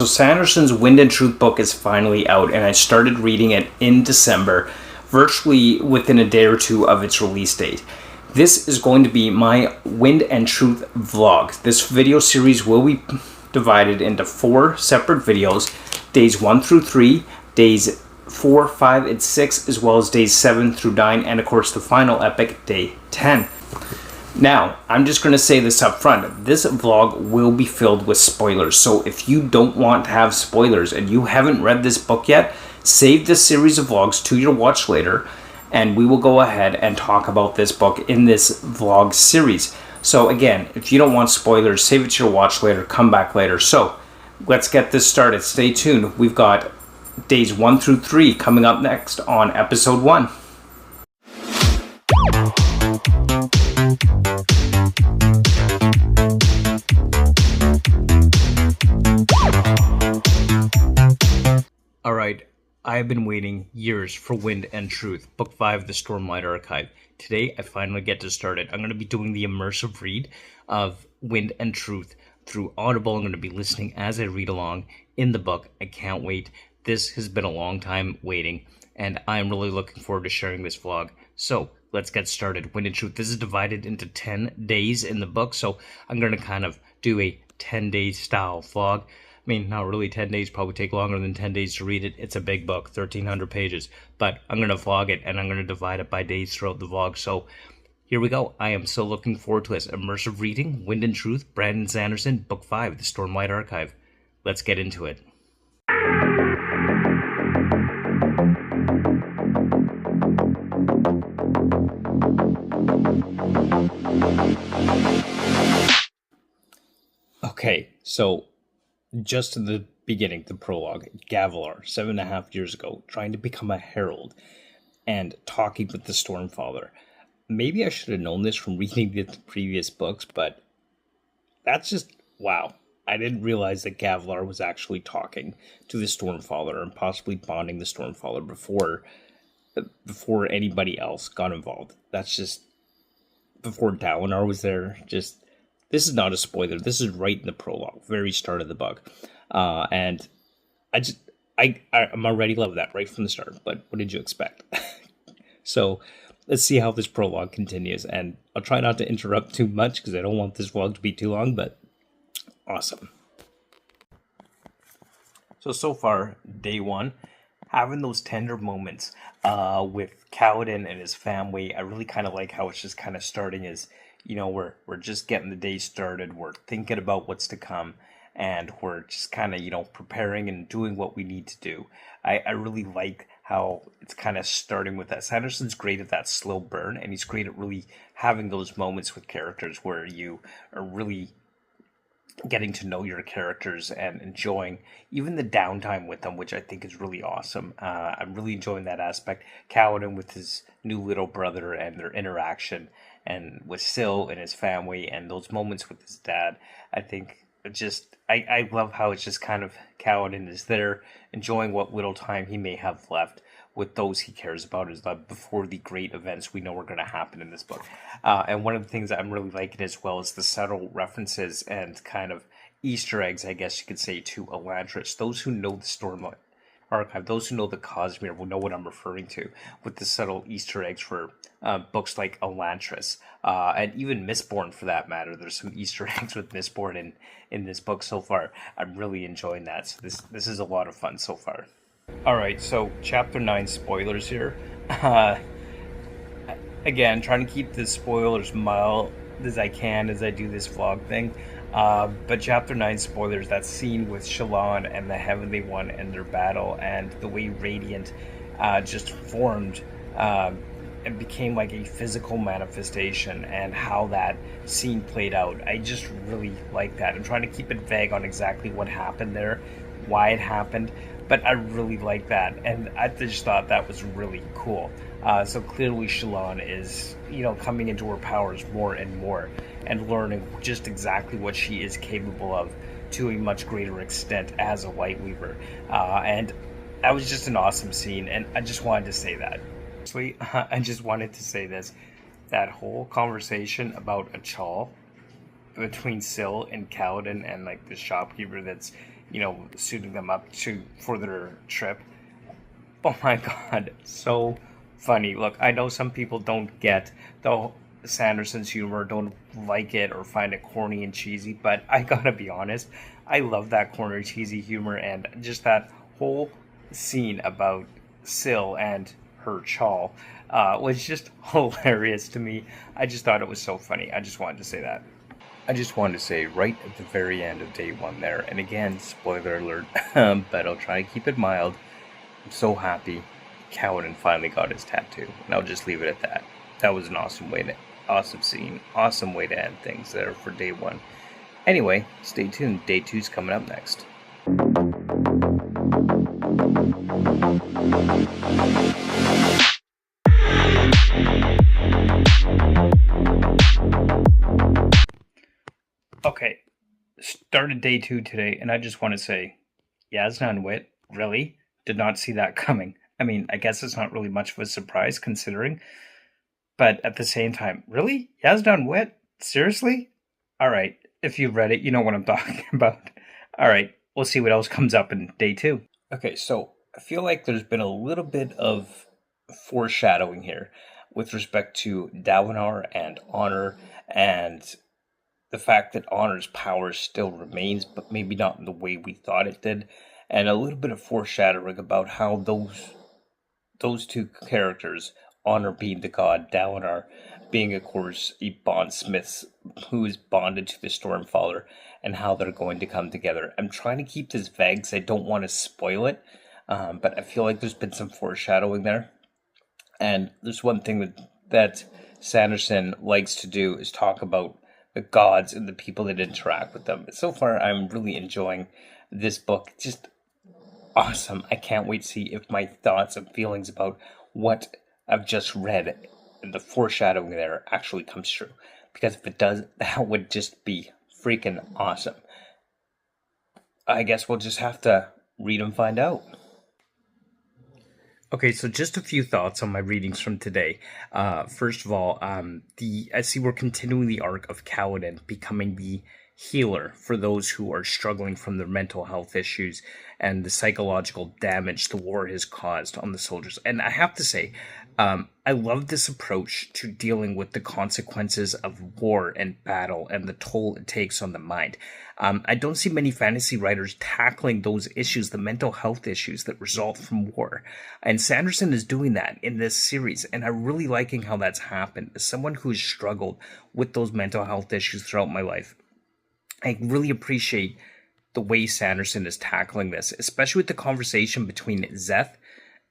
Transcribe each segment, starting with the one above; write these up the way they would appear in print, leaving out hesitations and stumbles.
Sanderson's Wind and Truth book is finally out, and I started reading it in December, virtually within a day or two of its release date. This is going to be my Wind and Truth vlog. This video series will be divided into 4 separate videos, days 1 through 3, days 4, 5, and 6, as well as days 7 through 9, and of course the final epic, day 10. Now, I'm just going to say this up front. This vlog will be filled with spoilers, so if you don't want to have spoilers and you haven't read this book yet, save this series of vlogs to your watch later, and we will go ahead and talk about this book in this vlog series. So again, if you don't want spoilers, save it to your watch later, come back later. So, let's get this started. Stay tuned. We've got days 1 through 3 coming up next on episode 1. Alright, I have been waiting years for Wind and Truth, Book 5, The Stormlight Archive. Today, I finally get to start it. I'm going to be doing the immersive read of Wind and Truth through Audible. I'm going to be listening as I read along in the book. I can't wait. This has been a long time waiting, and I'm really looking forward to sharing this vlog. So, let's get started. Wind and Truth. This is divided into 10 days in the book, so I'm going to kind of do a 10-day style vlog. I mean, not really 10 days, probably take longer than 10 days to read it. It's a big book, 1,300 pages, but I'm going to vlog it, and I'm going to divide it by days throughout the vlog. So here we go. I am so looking forward to this. Immersive reading, Wind and Truth, Brandon Sanderson, Book 5, The Stormlight Archive. Let's get into it. Okay, so just in the beginning, the prologue, Gavilar, 7.5 years ago, trying to become a herald and talking with the Stormfather. Maybe I should have known this from reading the previous books, but that's just, wow. I didn't realize that Gavilar was actually talking to the Stormfather and possibly bonding the Stormfather before anybody else got involved. That's just, before Dalinar was there, just... This is not a spoiler. This is right in the prologue, very start of the book. And I'm already love that right from the start. But what did you expect? So let's see how this prologue continues. And I'll try not to interrupt too much because I don't want this vlog to be too long, but awesome. So far, day 1, having those tender moments with Kaladin and his family. I really kind of like how it's just kind of starting as... You know, we're just getting the day started. We're thinking about what's to come, and we're just kind of, you know, preparing and doing what we need to do. I really like how it's kind of starting with that. Sanderson's great at that slow burn, and he's great at really having those moments with characters where you are really getting to know your characters and enjoying even the downtime with them, which I think is really awesome. I'm really enjoying that aspect. Kaladin with his new little brother and their interaction, and with Syl and his family, and those moments with his dad. I think I love how it's just kind of Kaladin is there, enjoying what little time he may have left with those he cares about is before the great events we know are going to happen in this book. And one of the things that I'm really liking as well is the subtle references and kind of Easter eggs, I guess you could say, to Elantris. Those who know the Stormlight Archive, those who know the Cosmere will know what I'm referring to with the subtle Easter eggs for books like Elantris, and even Mistborn for that matter. There's some Easter eggs with Mistborn in this book so far. I'm really enjoying that. So this is a lot of fun so far. Alright, so Chapter 9 spoilers here. Again, trying to keep the spoilers mild as I can as I do this vlog thing. But Chapter 9 spoilers, that scene with Shallan and the Heavenly One and their battle, and the way Radiant just formed and became like a physical manifestation, and how that scene played out. I just really like that. I'm trying to keep it vague on exactly what happened there, why it happened, but I really like that, and I just thought that was really cool. So clearly Shallan is, you know, coming into her powers more and more, and learning just exactly what she is capable of to a much greater extent as a Light Weaver. And that was just an awesome scene, and I just wanted to say that. I just wanted to say this. That whole conversation about Achal between Syl and Kaladin and like the shopkeeper that's suiting them up to for their trip. Oh my god, so funny. Look, I know some people don't get the Sanderson's humor, don't like it or find it corny and cheesy, but I gotta be honest, I love that corny cheesy humor and just that whole scene about Syl and her chawl was just hilarious to me. I just thought it was so funny. I just wanted to say that. I just wanted to say right at the very end of day one there, and again, spoiler alert, but I'll try to keep it mild. I'm so happy Kaladin finally got his tattoo, and I'll just leave it at that. That was an awesome scene, awesome way to end things there for day one. Anyway, stay tuned. Day two's coming up next. Okay, started day two today, and I just want to say, Yasna and Wit, really? Did not see that coming. I mean, I guess it's not really much of a surprise considering, but at the same time, really? Yasna and Wit? Seriously? Alright, if you've read it, you know what I'm talking about. Alright, we'll see what else comes up in day two. Okay, so I feel like there's been a little bit of foreshadowing here with respect to Dawinar and Honor and the fact that Honor's power still remains, but maybe not in the way we thought it did, and a little bit of foreshadowing about how those two characters, Honor being the god, Dalinar being, of course, a bondsmith who is bonded to the Stormfather, and how they're going to come together. I'm trying to keep this vague because I don't want to spoil it, but I feel like there's been some foreshadowing there. And there's one thing that Sanderson likes to do is talk about the gods and the people that interact with them. So far, I'm really enjoying this book. Just awesome. I can't wait to see if my thoughts and feelings about what I've just read and the foreshadowing there actually comes true. Because if it does, that would just be freaking awesome. I guess we'll just have to read and find out. Okay, so just a few thoughts on my readings from today. First of all, I see we're continuing the arc of Kaladin becoming the healer for those who are struggling from their mental health issues and the psychological damage the war has caused on the soldiers. And I have to say, I love this approach to dealing with the consequences of war and battle and the toll it takes on the mind. I don't see many fantasy writers tackling those issues, the mental health issues that result from war. And Sanderson is doing that in this series, and I'm really liking how that's happened. As someone who's struggled with those mental health issues throughout my life, I really appreciate the way Sanderson is tackling this, especially with the conversation between Szeth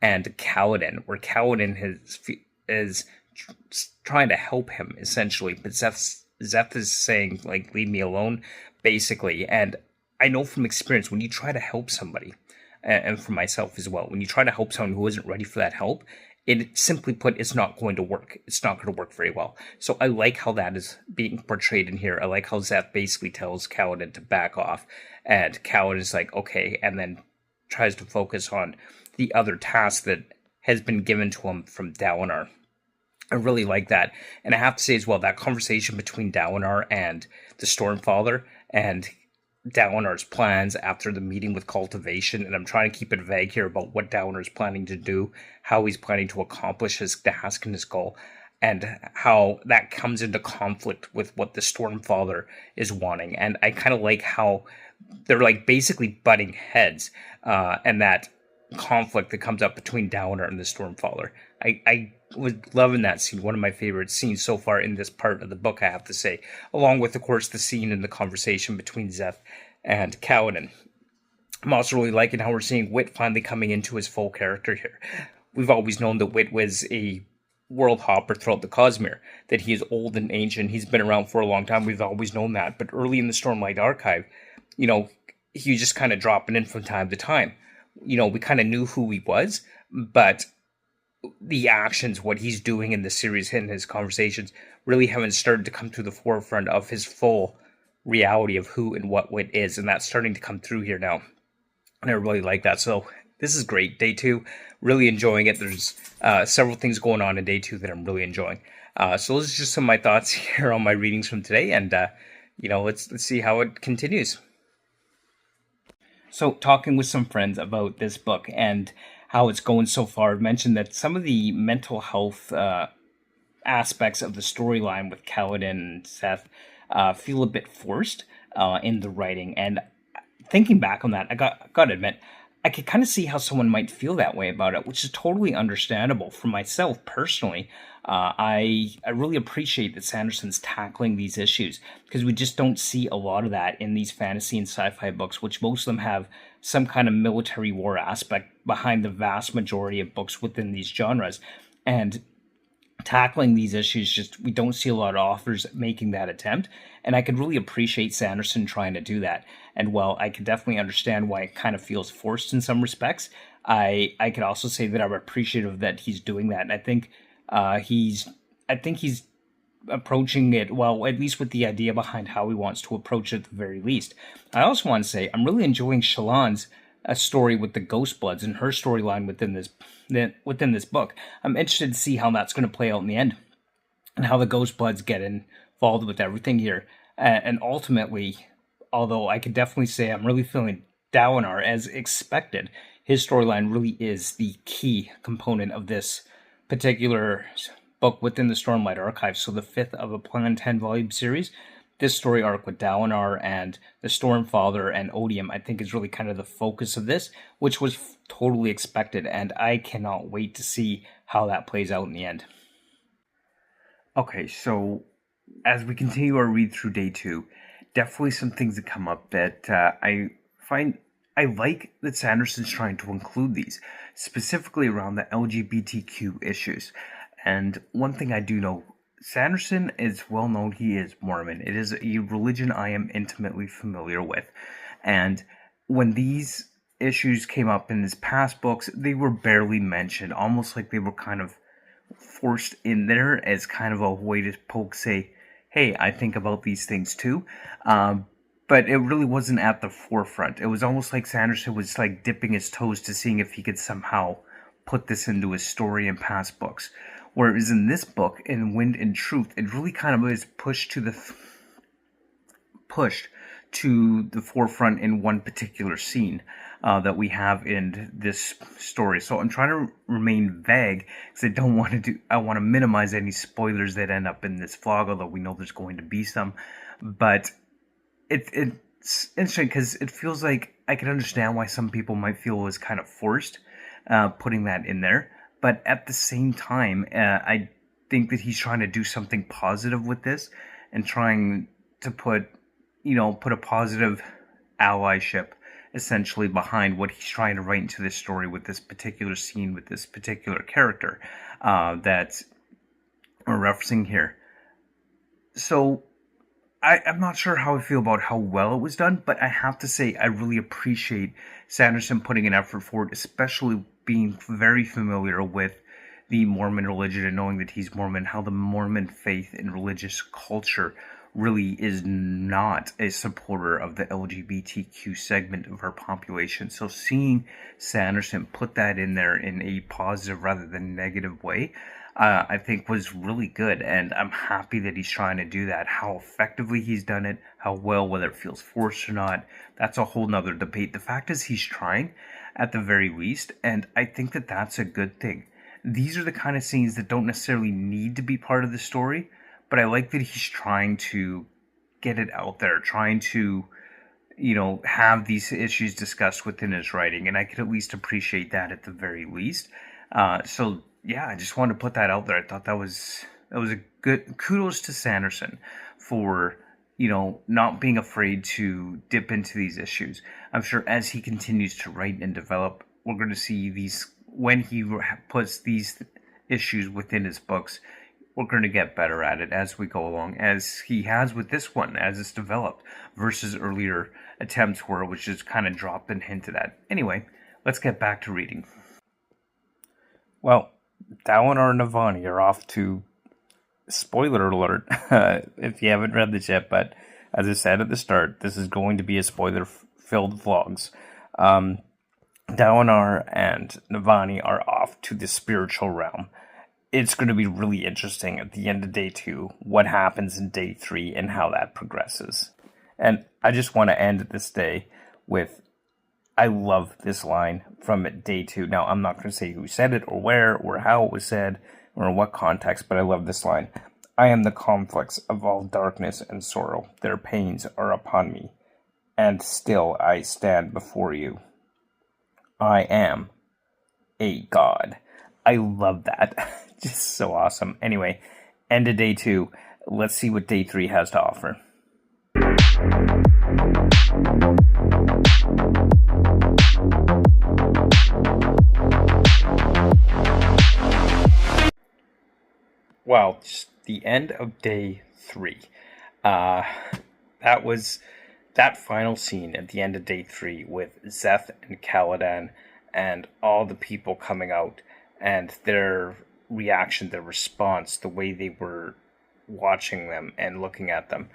and Kaladin, where Kaladin is trying to help him, essentially, but Szeth is saying, like, leave me alone, basically. And I know from experience, when you try to help somebody, and for myself as well, when you try to help someone who isn't ready for that help, it simply put, it's not going to work. It's not going to work very well. So I like how that is being portrayed in here. I like how Szeth basically tells Kaladin to back off, and Kaladin is like, okay, and then tries to focus on the other task that has been given to him from Dalinar. I really like that. And I have to say as well, that conversation between Dalinar and the Stormfather and Dalinar's plans after the meeting with Cultivation, and I'm trying to keep it vague here about what Dalinar's planning to do, how he's planning to accomplish his task and his goal, and how that comes into conflict with what the Stormfather is wanting. And I kind of like how they're like basically butting heads, and that conflict that comes up between Dalinar and the Stormfather. I was loving that scene, one of my favorite scenes so far in this part of the book, I have to say, along with, of course, the scene in the conversation between Szeth and Kaladin. I'm also really liking how we're seeing Wit finally coming into his full character here. We've always known that Wit was a world hopper throughout the Cosmere, that he is old and ancient, he's been around for a long time, we've always known that, but early in the Stormlight archive, he was just kind of dropping in from time to time. We kind of knew who he was, but the actions, what he's doing in the series and his conversations really haven't started to come to the forefront of his full reality of who and what Wit is, and that's starting to come through here now, and I really like that. So this is great. Day two, really enjoying it. There's several things going on in day two that I'm really enjoying. So those are just some of my thoughts here on my readings from today, and let's see how it continues. So, talking with some friends about this book and how it's going so far, I've mentioned that some of the mental health aspects of the storyline with Kaladin and Seth feel a bit forced in the writing. And thinking back on that, I got to admit, I could kind of see how someone might feel that way about it, which is totally understandable. For myself personally, I really appreciate that Sanderson's tackling these issues because we just don't see a lot of that in these fantasy and sci-fi books, which most of them have some kind of military war aspect behind the vast majority of books within these genres. And tackling these issues, just we don't see a lot of authors making that attempt, and I could really appreciate Sanderson trying to do that. And while I can definitely understand why it kind of feels forced in some respects, I could also say that I'm appreciative that he's doing that. And I think he's approaching it well, at least with the idea behind how he wants to approach it at the very least. I also want to say I'm really enjoying Shallan's a story with the Ghost Bloods and her storyline within this book. I'm interested to see how that's going to play out in the end, and how the Ghost Bloods get involved with everything here. And ultimately, although I could definitely say I'm really feeling Dalinar as expected, his storyline really is the key component of this particular book within the Stormlight archive. So the fifth of a planned 10-volume series. This story arc with Dalinar and the Stormfather and Odium, I think, is really kind of the focus of this, which was totally expected, and I cannot wait to see how that plays out in the end. Okay, so as we continue our read through day 2, definitely some things that come up that I find I like that Sanderson's trying to include these, specifically around the LGBTQ issues. And one thing I do know, Sanderson is well known, he is Mormon. It is a religion I am intimately familiar with. And when these issues came up in his past books, they were barely mentioned, almost like they were kind of forced in there as kind of a way to say, hey, I think about these things too. But it really wasn't at the forefront. It was almost like Sanderson was like dipping his toes to seeing if he could somehow put this into his story in past books. Whereas in this book, in Wind and Truth, it really kind of is pushed to the forefront in one particular scene that we have in this story. So I'm trying to remain vague because I want to minimize any spoilers that end up in this vlog, although we know there's going to be some. But it's interesting because it feels like I can understand why some people might feel it was kind of forced putting that in there. But at the same time, I think that he's trying to do something positive with this and trying to put a positive allyship essentially behind what he's trying to write into this story with this particular scene, with this particular character that we're referencing here. So I'm not sure how I feel about how well it was done, but I have to say I really appreciate Sanderson putting an effort forward, especially being very familiar with the Mormon religion and knowing that he's Mormon, how the Mormon faith and religious culture really is not a supporter of the LGBTQ segment of our population. So seeing Sanderson put that in there in a positive rather than negative way, I think was really good, and I'm happy that he's trying to do that. How effectively he's done it, how well, whether it feels forced or not, that's a whole nother debate. The fact is he's trying, at the very least, and I think that that's a good thing. These are the kind of scenes that don't necessarily need to be part of the story, but I like that he's trying to get it out there, trying to, have these issues discussed within his writing, and I could at least appreciate that at the very least. So yeah, I just wanted to put that out there. I thought that was a good kudos to Sanderson for not being afraid to dip into these issues. I'm sure as he continues to write and develop, we're going to see these when he puts these issues within his books. We're going to get better at it as we go along, as he has with this one, as it's developed, versus earlier attempts where it was just kind of dropped and hinted at. Anyway, let's get back to reading. Well, Dalinar and Navani are off to, spoiler alert, if you haven't read this yet, but as I said at the start, this is going to be a spoiler-filled vlogs. Dalinar and Navani are off to the spiritual realm. It's going to be really interesting at the end of day 2, what happens in day 3 and how that progresses. And I just want to end this day with I love this line from day 2. Now, I'm not going to say who said it or where or how it was said or in what context, but I love this line. I am the conflicts of all darkness and sorrow. Their pains are upon me, and still I stand before you. I am a god. I love that. Just so awesome. Anyway, end of day 2. Let's see what day 3 has to offer. Wow, just the end of day 3. That was that final scene at the end of day 3 with Szeth and Caladan and all the people coming out and their reaction, their response, the way they were watching them and looking at them.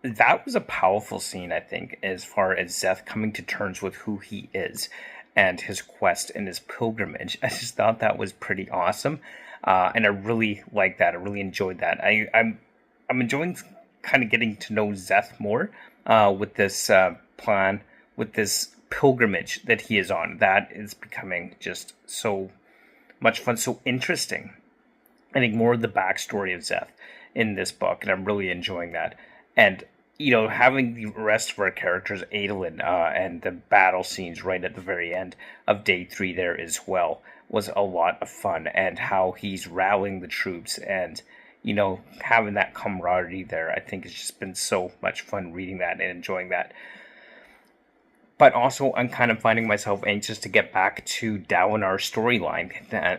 That was a powerful scene, I think, as far as Szeth coming to terms with who he is and his quest and his pilgrimage. I just thought that was pretty awesome. And I really like that. I really enjoyed that. I'm enjoying kind of getting to know Szeth more with this plan, with this pilgrimage that he is on. That is becoming just so much fun, so interesting. I think more of the backstory of Szeth in this book, and I'm really enjoying that. And, you know, having the rest of our characters, Adolin, and the battle scenes right at the very end of day 3 there as well, was a lot of fun, and how he's rallying the troops and, you know, having that camaraderie there. I think it's just been so much fun reading that and enjoying that. But also, I'm kind of finding myself anxious to get back to Dalinar's storyline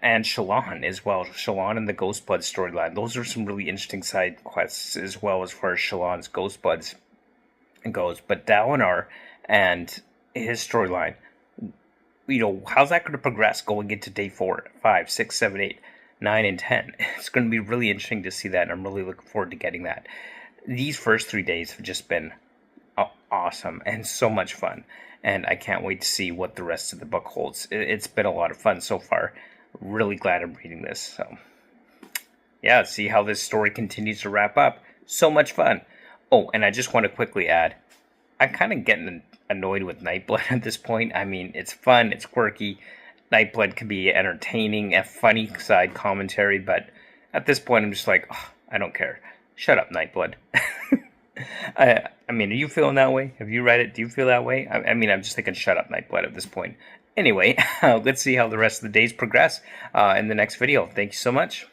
and Shallan as well. Shallan and the Ghostblood storyline. Those are some really interesting side quests as well as far as Shallan's Ghostbloods goes. But Dalinar and his storyline, you know, how's that going to progress going into day 4, 5, 6, 7, 8, 9, and 10? It's going to be really interesting to see that, and I'm really looking forward to getting that. These first 3 days have just been awesome and so much fun, and I can't wait to see what the rest of the book holds. It's been a lot of fun so far. Really glad I'm reading this. So, yeah, see how this story continues to wrap up. So much fun. Oh, and I just want to quickly add, I'm kind of getting annoyed with Nightblood at this point. I mean, it's fun, it's quirky. Nightblood can be entertaining, a funny side commentary, but at this point I'm just like, oh, I don't care. Shut up, Nightblood. I mean, are you feeling that way? Have you read it? Do you feel that way? I mean, I'm just thinking, shut up, Nightblood at this point. Anyway, let's see how the rest of the days progress in the next video. Thank you so much.